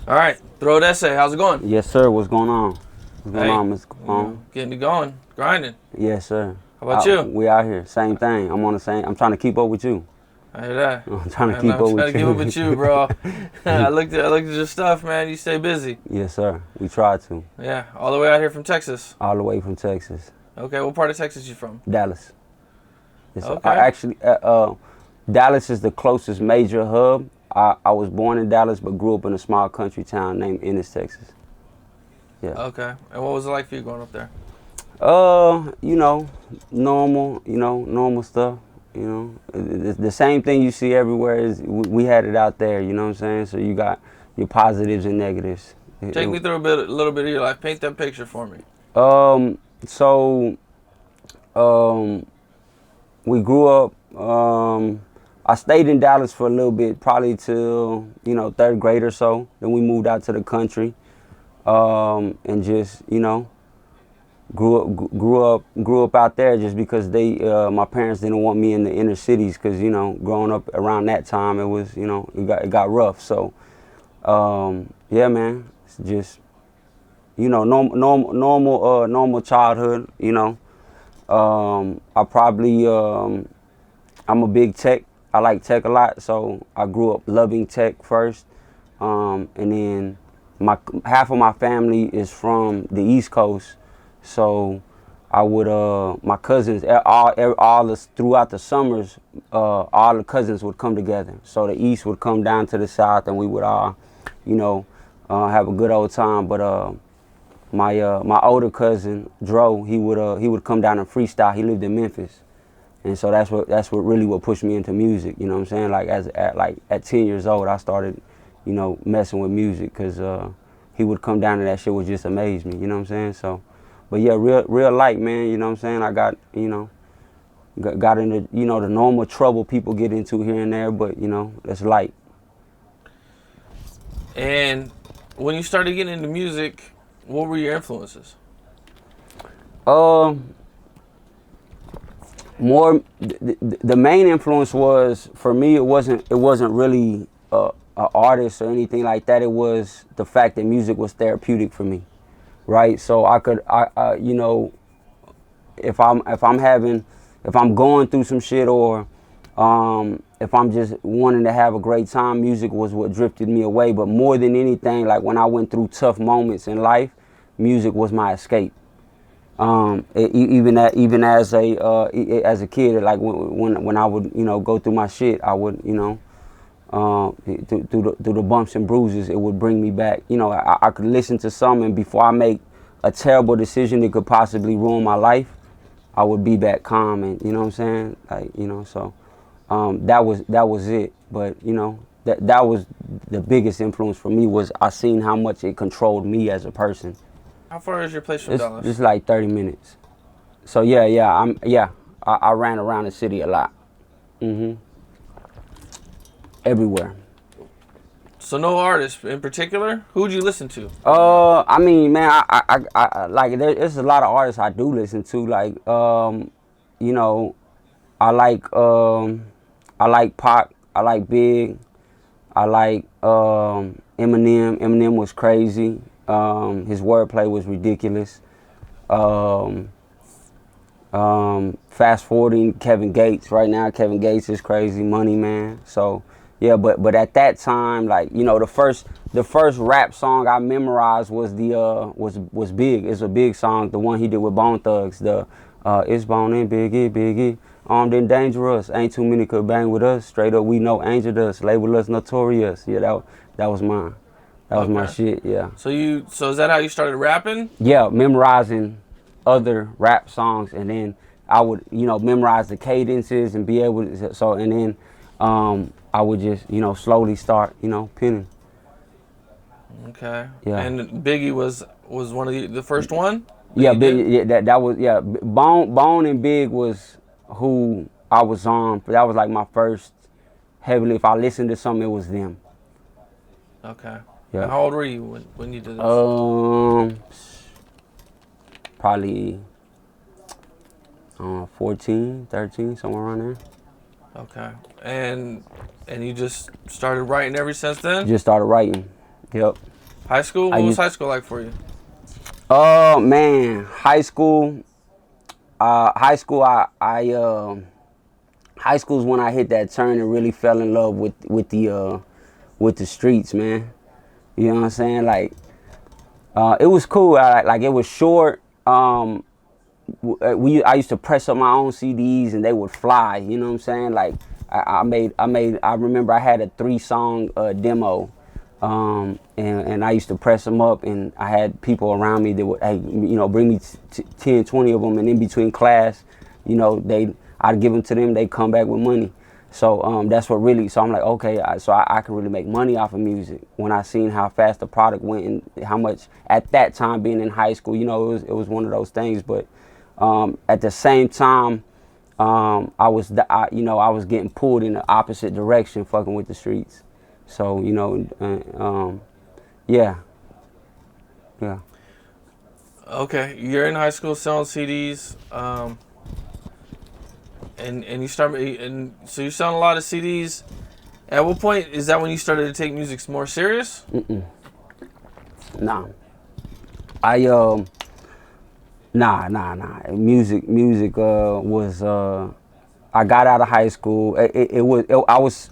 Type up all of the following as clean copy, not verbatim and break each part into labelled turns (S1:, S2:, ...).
S1: All right, throw it essay. How's it going?
S2: Yes, sir. What's going on? What's going on, Mr. Capone?
S1: Getting it going, grinding.
S2: Yes, sir.
S1: How about you?
S2: We out here. Same thing. I'm on the same. I'm trying to keep up with you.
S1: I hear that.
S2: I'm trying to
S1: I'm
S2: keep up
S1: trying
S2: with
S1: to keep
S2: you.
S1: up with you, bro. I looked at your stuff, man. You stay busy.
S2: Yes, sir. We try to.
S1: Yeah, all the way out here from Texas.
S2: All the way from Texas.
S1: Okay, what part of Texas you from?
S2: Dallas.
S1: Okay.
S2: Actually, Dallas is the closest major hub. I was born in Dallas, but grew up in a small country town named Ennis, Texas. Yeah.
S1: Okay. And what was it like for you growing up there?
S2: Normal stuff. The same thing you see everywhere is we had it out there. You know what I'm saying? So you got your positives and negatives.
S1: Take me through a little bit of your life. Paint that picture for me.
S2: We grew up. I stayed in Dallas for a little bit, probably till third grade or so. Then we moved out to the country, and just grew up out there just because my parents didn't want me in the inner cities because growing up around that time it was it got rough. So yeah, man, it's just normal childhood. I probably I'm a big tech. I like tech a lot, so I grew up loving tech first, and then half of my family is from the East Coast, so I would my cousins throughout the summers, all the cousins would come together. So the East would come down to the South, and we would all, have a good old time. But my older cousin Dro, he would come down and freestyle. He lived in Memphis. And so that's what really pushed me into music. You know what I'm saying? Like at 10 years old, I started, messing with music because he would come down and that shit would just amaze me. You know what I'm saying? So, but yeah, real light, man. You know what I'm saying? I got got into the normal trouble people get into here and there, but that's light.
S1: And when you started getting into music, what were your influences?
S2: More the main influence was for me. It wasn't really an artist or anything like that. It was the fact that music was therapeutic for me, right? So I could if I'm going through some shit or if I'm just wanting to have a great time, music was what drifted me away. But more than anything, like when I went through tough moments in life, music was my escape. Even as a kid, like when I would go through my shit, I would through the bumps and bruises, it would bring me back. I could listen to some, and before I make a terrible decision that could possibly ruin my life, I would be back calm, and you know what I'm saying, like so that was it. But that was the biggest influence for me, was I seen how much it controlled me as a person.
S1: How far is your place from Dallas?
S2: It's like 30 minutes. So I ran around the city a lot. Everywhere.
S1: So no artist in particular? Who'd you listen to?
S2: I mean, man, I like there's a lot of artists I do listen to. Like I like Pac, I like Big, I like Eminem. Eminem was crazy. His wordplay was ridiculous. Fast forwarding, Kevin Gates. Right now, Kevin Gates is crazy money, man. So yeah, but at that time, like the first rap song I memorized was was Big. It's a Big song, the one he did with Bone Thugs. It's Bone and Biggie, armed and dangerous. Ain't too many could bang with us. Straight up, we know Angel Dust. Label us notorious. Yeah, that was mine. That was my shit, yeah.
S1: So is that how you started rapping?
S2: Yeah, memorizing other rap songs, and then I would, memorize the cadences and be able to, and then I would just, slowly start, penning.
S1: Okay.
S2: Yeah.
S1: And Biggie was one of the first one?
S2: Yeah, that was, yeah. Bone and Big was who I was on. That was like my first heavily, if I listened to something, it was them.
S1: Okay.
S2: Yeah.
S1: And how old were you when you did this?
S2: Probably 14, 13, somewhere around there.
S1: Okay. And you just started writing ever since then?
S2: Just started writing. Yep.
S1: High school?
S2: I
S1: What was
S2: used,
S1: high school like for you?
S2: man, high school. High school, high school is when I hit that turn and really fell in love with the streets, man. You know what I'm saying? Like, it was cool. Like it was short. I used to press up my own CDs and they would fly. You know what I'm saying? Like, I remember I had a 3-song demo. And I used to press them up, and I had people around me that would, hey, bring me 10, 20 of them, and in between class, I'd give them to them, they'd come back with money. So that's what really, so I'm like, okay, I can really make money off of music. When I seen how fast the product went and how much, at that time being in high school, it was one of those things. But at the same time, I was getting pulled in the opposite direction, fucking with the streets. So, yeah.
S1: Okay, you're in high school selling CDs, and so you're selling a lot of CDs. At what point is that when you started to take music more serious?
S2: Nah. Nah. Music was. I got out of high school. I was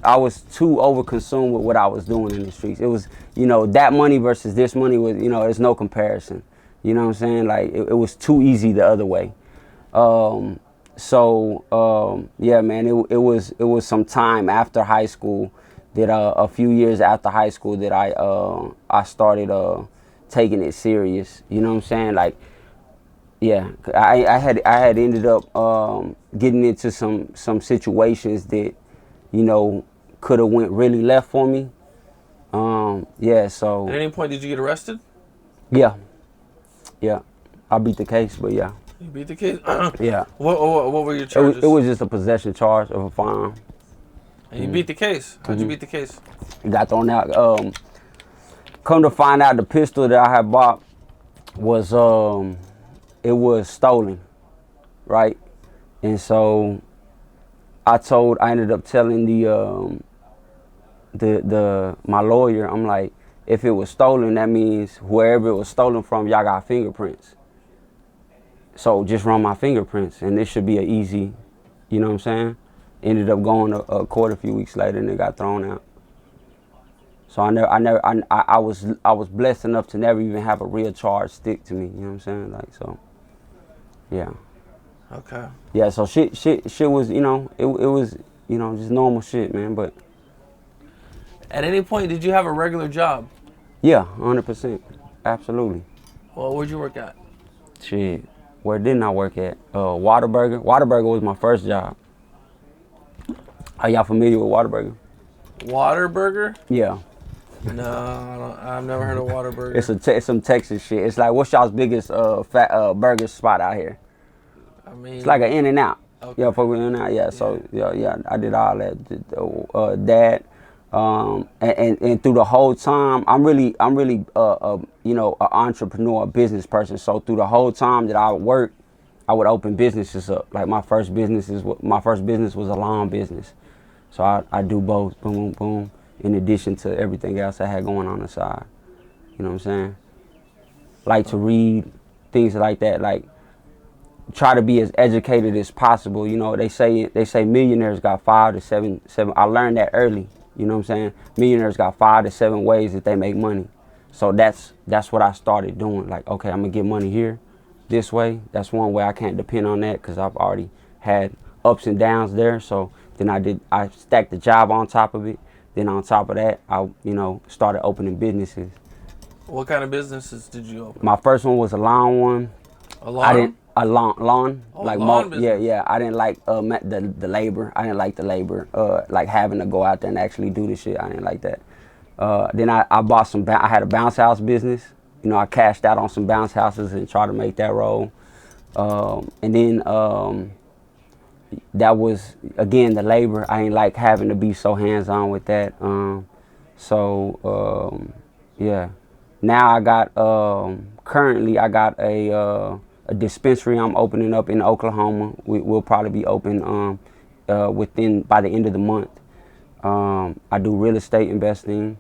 S2: too overconsumed with what I was doing in the streets. It was, that money versus this money was, there's no comparison. You know what I'm saying? Like, it was too easy the other way. Yeah, man, it was some time after high school that a few years after high school that I started taking it serious. You know what I'm saying? Like, yeah, I had ended up getting into some situations that, could have went really left for me. Yeah, so.
S1: At any point did you get arrested?
S2: Yeah. I beat the case, but yeah.
S1: You beat the case?
S2: Yeah.
S1: What were your charges?
S2: It was just a possession charge of a firearm.
S1: And you beat the case? How'd you beat the case?
S2: Got thrown out. Come to find out, the pistol that I had bought was it was stolen, right? And so I ended up telling my lawyer, I'm like, if it was stolen, that means wherever it was stolen from, y'all got fingerprints. So just run my fingerprints, and this should be an easy, you know what I'm saying? Ended up going to court a few weeks later, and it got thrown out. So I was blessed enough to never even have a real charge stick to me. You know what I'm saying? Like, so, yeah.
S1: Okay.
S2: Yeah. So shit was, it was, just normal shit, man. But
S1: at any point, did you have a regular job?
S2: Yeah, 100%, absolutely.
S1: Well, where'd you work at?
S2: Shit, where didn't I work at? Whataburger. Whataburger was my first job. Are y'all familiar with Whataburger?
S1: Whataburger?
S2: Yeah.
S1: No, I've never heard of Whataburger.
S2: It's some Texas shit. It's like, what's y'all's biggest burger spot out here?
S1: I mean,
S2: it's like an In-N-Out.
S1: Okay.
S2: Yeah, fuck with In-N-Out. Yeah, so yeah, I did all that. That. And through the whole time, I'm really an entrepreneur, a business person. So through the whole time that I would work, I would open businesses up. Like my first business was a lawn business. So I do both, boom, boom, boom, in addition to everything else I had going on the side. You know what I'm saying? Like to read, things like that. Like try to be as educated as possible. They say millionaires got 5 to 7. I learned that early. You know what I'm saying? Millionaires got 5 to 7 ways that they make money. So that's what I started doing. Like, okay, I'm gonna get money here, this way. That's one way. I can't depend on that because I've already had ups and downs there. So then I stacked the job on top of it. Then on top of that, I started opening businesses.
S1: What kind of businesses did you open?
S2: My first one was a lawn one.
S1: A lawn?
S2: A lawn.
S1: Oh,
S2: like
S1: lawn business.
S2: Yeah. I didn't like the labor. I didn't like the labor. Like having to go out there and actually do the shit. I didn't like that. Then I bought some. I had a bounce house business. I cashed out on some bounce houses and tried to make that roll. And then that was again the labor. I ain't like having to be so hands on with that. Yeah. Now I got currently I got a dispensary I'm opening up in Oklahoma. We'll probably be open by the end of the month. I do real estate investing.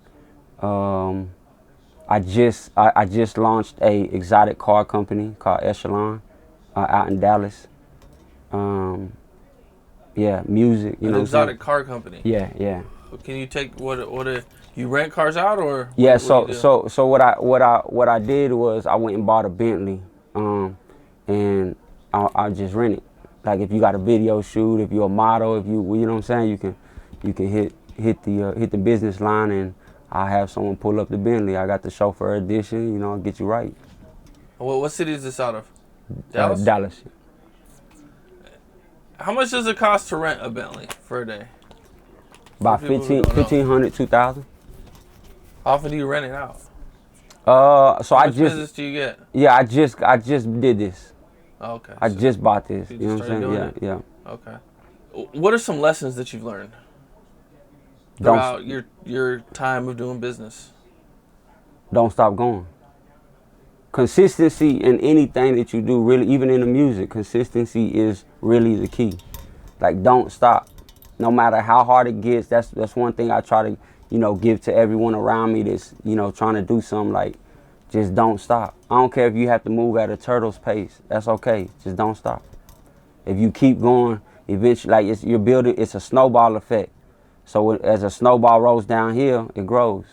S2: I I just launched a exotic car company called Echelon out in Dallas. Yeah, music. You
S1: An
S2: know,
S1: exotic car company.
S2: Yeah, yeah.
S1: Can you take you rent cars out or
S2: Yeah.
S1: what do you do?
S2: So what I did was I went and bought a Bentley, and I just rent it. Like if you got a video shoot, if you're a model, if you know what I'm saying, you can hit the business line, and I have someone pull up the Bentley. I got the chauffeur edition. You know, I'll get you right.
S1: What city is this out of? Dallas.
S2: Dallas.
S1: How much does it cost to rent a Bentley for a day?
S2: About
S1: For people who don't know.
S2: 1,500, 2,000.
S1: How often do you rent it out?
S2: So
S1: How much business do you get?
S2: Yeah, I just did this.
S1: Oh, okay.
S2: I just bought this.
S1: you
S2: You know
S1: just
S2: what I'm saying?
S1: started
S2: Yeah,
S1: doing
S2: yeah.
S1: Okay. What are some lessons that you've learned throughout your time of doing business?
S2: Don't stop going. Consistency in anything that you do, really, even in the music, consistency is really the key. Like, don't stop. No matter how hard it gets, that's one thing I try to, give to everyone around me that's, trying to do something. Like, just don't stop. I don't care if you have to move at a turtle's pace. That's okay. Just don't stop. If you keep going, eventually, like you're building, it's a snowball effect. So as a snowball rolls downhill, it grows.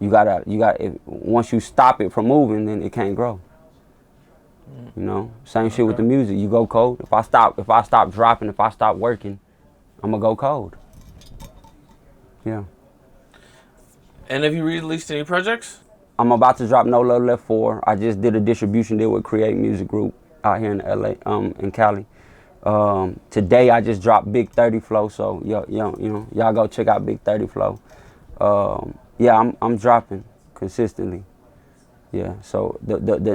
S2: You gotta, once you stop it from moving, then it can't grow. Same shit with the music. You go cold. If I stop dropping, if I stop working, I'm gonna go cold. Yeah.
S1: And have you released any projects?
S2: I'm about to drop No Love Left 4. I just did a distribution deal with Create Music Group out here in LA, in Cali. Today I just dropped Big 30 Flow, so y'all go check out Big 30 Flow. Yeah, I'm dropping consistently. Yeah, so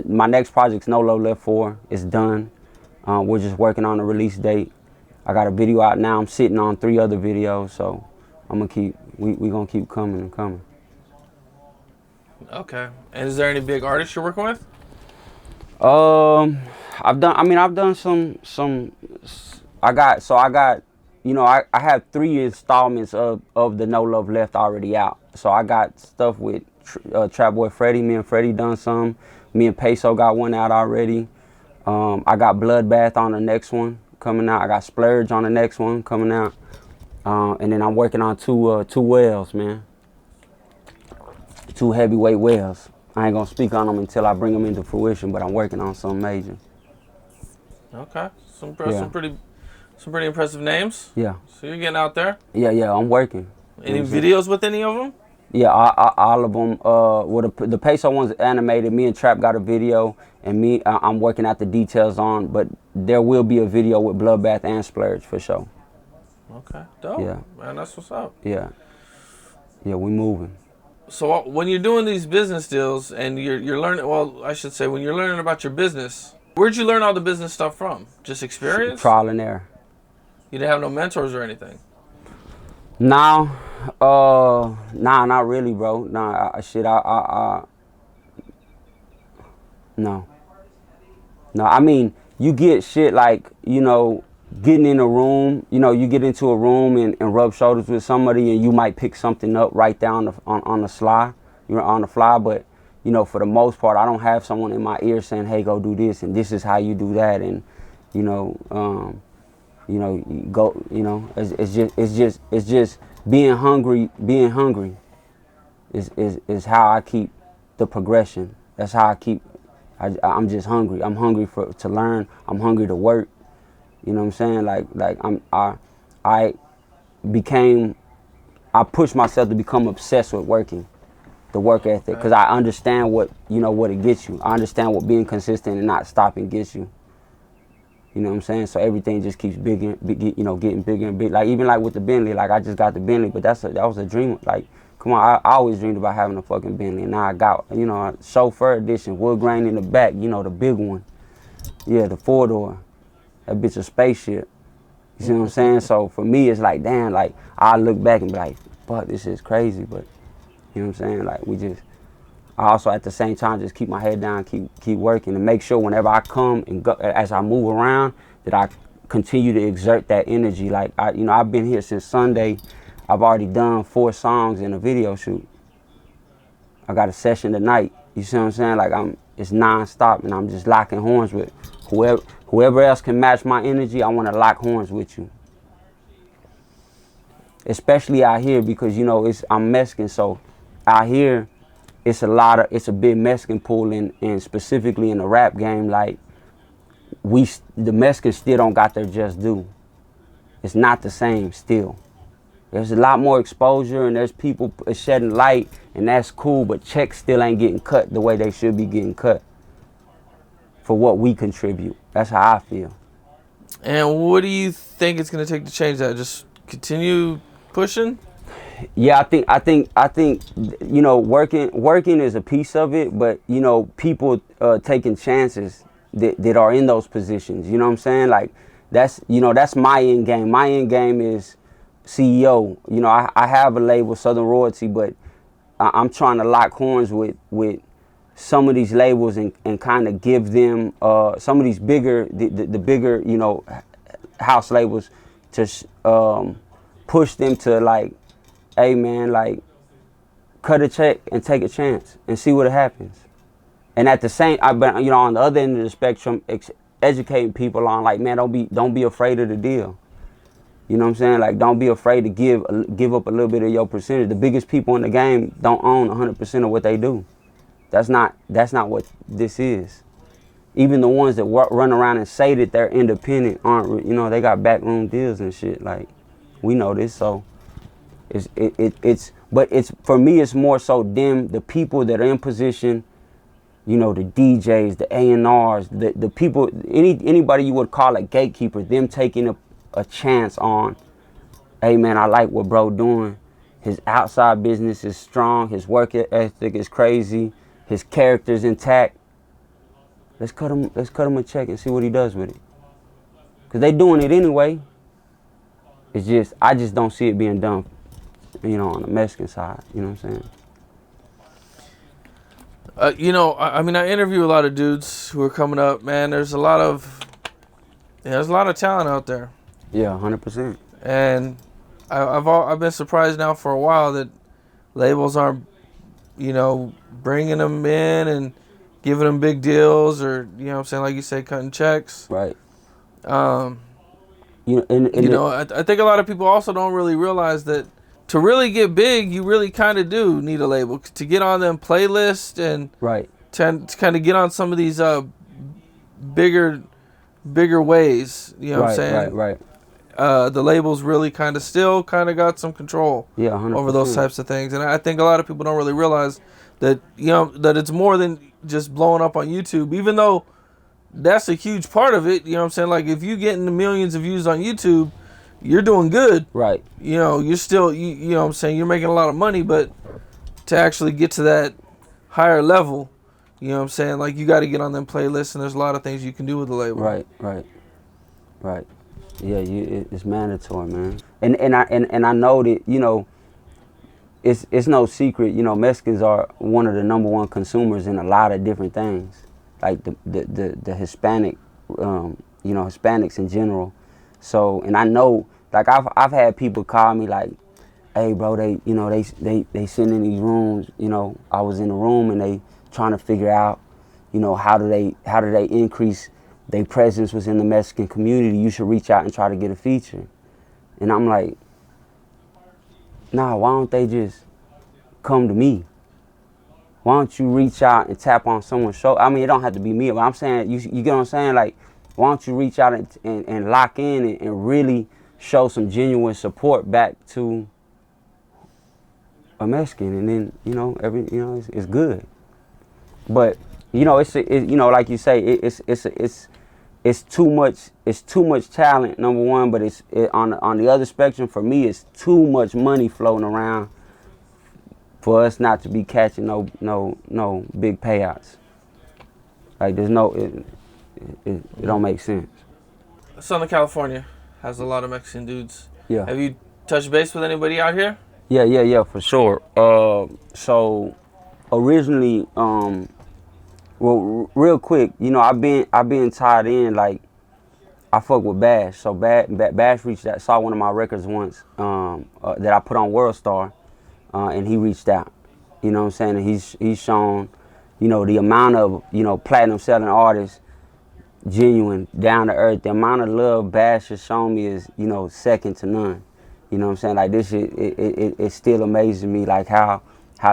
S2: my next project's No Love Left 4. It's done. We're just working on a release date. I got a video out now. I'm sitting on 3 other videos, so we gonna keep coming and coming.
S1: Okay. And is there any big artists you're working with?
S2: I've done some. I have 3 installments of the No Love Left already out. So I got stuff with Trap Boy Freddie. Me and Freddie done some. Me and Peso got one out already. I got Bloodbath on the next one coming out. I got Splurge on the next one coming out. And then I'm working on two whales, man. 2 heavyweight whales. I ain't gonna speak on them until I bring them into fruition, but I'm working on something major.
S1: Okay. Some pretty impressive names.
S2: Yeah.
S1: So you're getting out there.
S2: Yeah, I'm working.
S1: Any videos with any of them?
S2: Yeah, all of them. Well, the Peso one's animated. Me and Trap got a video, and I'm working out the details on. But there will be a video with Bloodbath and Splurge for sure.
S1: Okay, dope.
S2: Yeah,
S1: man, that's what's up.
S2: Yeah, we moving.
S1: So when you're doing these business deals and you're learning, well, I should say when you're learning about your business, where'd you learn all the business stuff from? Just experience?
S2: Trial and error.
S1: You didn't have no mentors or anything?
S2: No, not really, bro. No. I mean, you get shit like, getting in a room, you get into a room and rub shoulders with somebody and you might pick something up right there on the fly, but, for the most part, I don't have someone in my ear saying, hey, go do this and this is how you do that, and, you go, it's just being hungry is how I keep the progression. That's how I'm just hungry. I'm hungry to learn. I'm hungry to work. You know what I'm saying? I pushed myself to become obsessed with working, the work ethic, because I understand what it gets you. I understand what being consistent and not stopping gets you. You know what I'm saying? So everything just keeps getting bigger and bigger. Like even like with the Bentley, like I just got the Bentley, but that was a dream. Like, come on, I always dreamed about having a fucking Bentley, and now I got, a chauffeur edition, wood grain in the back, the big one. Yeah, the 4-door. That bitch a spaceship. You see what I'm saying? So for me, it's like, damn, like I look back and be like, fuck, this is crazy, but you know what I'm saying? Like I also at the same time just keep my head down, keep working, and make sure whenever I come and go, as I move around, that I continue to exert that energy. Like I've been here since Sunday. I've already done 4 songs in a video shoot. I got a session tonight. You see what I'm saying? Like it's nonstop, and I'm just locking horns with whoever else can match my energy. I want to lock horns with you, especially out here because I'm Mexican, so out here it's a big Mexican pool, and specifically in the rap game, like the Mexicans still don't got their just due. It's not the same still. There's a lot more exposure, and there's people shedding light, and that's cool, but checks still ain't getting cut the way they should be getting cut for what we contribute. That's how I feel.
S1: And what do you think it's going to take to change that? Just continue pushing?
S2: Yeah, I think working is a piece of it, but people taking chances that are in those positions. You know what I'm saying? Like that's my end game. My end game is CEO. I have a label, Southern Royalty, but I'm trying to lock horns with some of these labels and kind of give them some of these bigger the bigger house labels to push them to like, hey man, like cut a check and take a chance and see what happens. And at the same, I've been on the other end of the spectrum, educating people on like, man, don't be afraid of the deal. You know what I'm saying? Like, don't be afraid to give up a little bit of your percentage. The biggest people in the game don't own 100% of what they do. That's not what this is. Even the ones that run around and say that they're independent aren't. They got backroom deals and shit. Like, we know this. So it's for me. It's more so them, the people that are in position. The DJs, the A&Rs, the people, anybody you would call a gatekeeper. Them taking a chance on, hey man, I like what bro doing. His outside business is strong. His work ethic is crazy. His character's intact. Let's cut him a check and see what he does with it. Cause they doing it anyway. It's just I just don't see it being done, on the Mexican side. You know what I'm saying?
S1: I interview a lot of dudes who are coming up. Man, there's a lot of talent out there.
S2: Yeah, 100%.
S1: And I've been surprised now for a while that labels aren't, bringing them in and giving them big deals, or what I'm saying, like you say, cutting checks.
S2: Right.
S1: I think a lot of people also don't really realize that to really get big, you really kind of do need a label to get on them playlists and
S2: right
S1: to kind of get on some of these bigger ways. You know what I'm saying?
S2: Right.
S1: The labels really kind of still got some control
S2: 100%.
S1: over those types of things, and I think a lot of people don't really realize that that it's more than just blowing up on YouTube, even though that's a huge part of it. You know what I'm saying? Like if you getting the millions of views on YouTube, you're doing good.
S2: Right.
S1: You're still you know what I'm saying, you're making a lot of money, but to actually get to that higher level, you know what I'm saying, like you got to get on them playlists, and there's a lot of things you can do with the label.
S2: Right. Yeah, it's mandatory, man. And I know that it's no secret. Mexicans are one of the number one consumers in a lot of different things, like the Hispanic, Hispanics in general. So, and I know, like I've had people call me like, hey bro, they sitting in these rooms. I was in a room and they trying to figure out, how do they increase their presence within the Mexican community. You should reach out and try to get a feature. And I'm like, nah, why don't they just come to me? Why don't you reach out and tap on someone's shoulder? I mean, it don't have to be me, but I'm saying, you get what I'm saying? Like, why don't you reach out and lock in and really show some genuine support back to a Mexican, and then it's good. But it's like you say, it's too much talent, number one, but on the other spectrum for me, it's too much money floating around for us not to be catching no big payouts. Like there's it don't make sense.
S1: Southern California has a lot of Mexican dudes.
S2: Yeah.
S1: Have you touched base with anybody out here?
S2: Yeah, for sure. So originally, well, real quick, I've been tied in, like, I fuck with Bash. So Bash reached out, saw one of my records once that I put on World Star, and he reached out. You know what I'm saying? And he's shown, you know, the amount of, you know, platinum selling artists, genuine, down to earth. The amount of love Bash has shown me is, you know, second to none. You know what I'm saying? Like this shit, it still amazes me, like how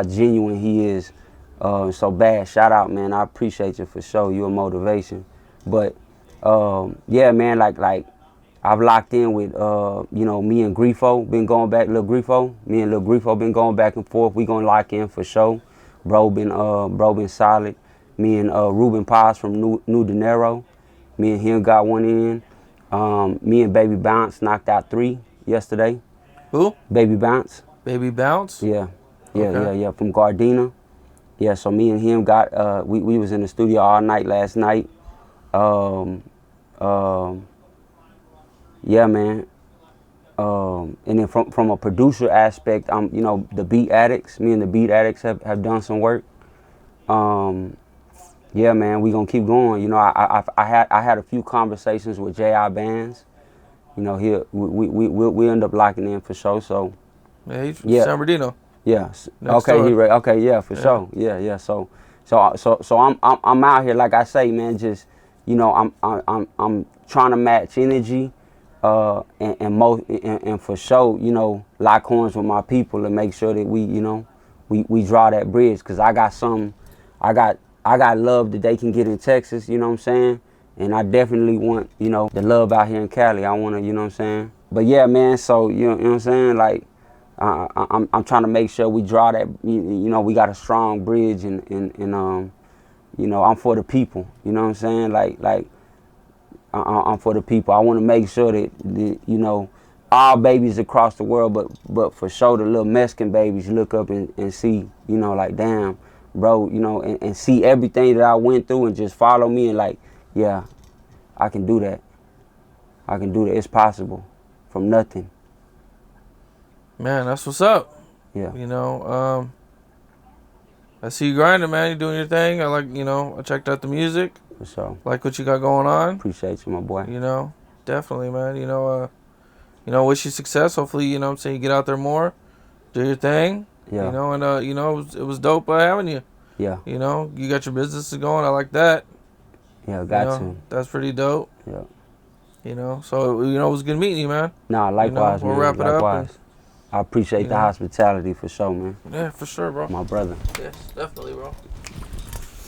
S2: genuine he is. So Bash, shout out, man. I appreciate you for sure. You're a motivation. But yeah, man, like I've locked in with you know, me and Grifo been going back. Lil Grifo, me and Lil Grifo been going back and forth. We gonna lock in for sure. Bro been solid. Me and Ruben Paz from New De Niro. Me and him got one in. Me and Baby Bounce knocked out 3 yesterday.
S1: Who?
S2: Baby Bounce.
S1: Baby Bounce?
S2: Yeah.
S1: Okay.
S2: Yeah. From Gardena. Yeah, so me and him got, we was in the studio all night last night. Yeah, man. And then from a producer aspect, you know, the Beat Addicts, me and the Beat Addicts have done some work. Yeah, man, we gonna keep going. You know, I had a few conversations with J.I. Bands. You know, we'll end up locking in for sure. So
S1: Yeah, he's from San Bernardino.
S2: yeah.
S1: Next
S2: Okay,
S1: door.
S2: okay, yeah, for sure. Yeah. So I'm out here, like I say, man. Just, you know, I'm trying to match energy, and for sure, you know, lock horns with my people and make sure that we, you know, we draw that bridge. Cause I got love that they can get in Texas. You know what I'm saying? And I definitely want, you know, the love out here in Cali. I want to, you know what I'm saying? But yeah, man, so, you know what I'm saying? Like, I'm trying to make sure we draw that, you know, we got a strong bridge and you know, I'm for the people. You know what I'm saying? Like I'm for the people. I want to make sure that, you know, all babies across the world, but for sure the little Mexican babies look up and see, you know, like, damn, bro, you know, and see everything that I went through and just follow me and like, yeah, I can do that. I can do that. It's possible from nothing.
S1: Man, that's what's up.
S2: Yeah.
S1: You know, I see you grinding, man. You're doing your thing. I like, you know, I checked out the music.
S2: For sure.
S1: Like what you got going on.
S2: Appreciate you, my boy.
S1: You know, definitely, man. You know, wish you success. Hopefully, you know what I'm saying, you get out there more, do your thing.
S2: Yeah.
S1: You know, and you know, it was dope having you.
S2: Yeah.
S1: You know, you got your businesses going. I like that.
S2: Yeah, got
S1: to. That's pretty dope.
S2: Yeah.
S1: You know, so, you know, it was good meeting you, man.
S2: Nah, likewise,
S1: you know,
S2: man.
S1: We'll wrap it
S2: likewise.
S1: up.
S2: I appreciate the hospitality for sure, man.
S1: Yeah, for sure, bro.
S2: My brother.
S1: Yes, definitely, bro.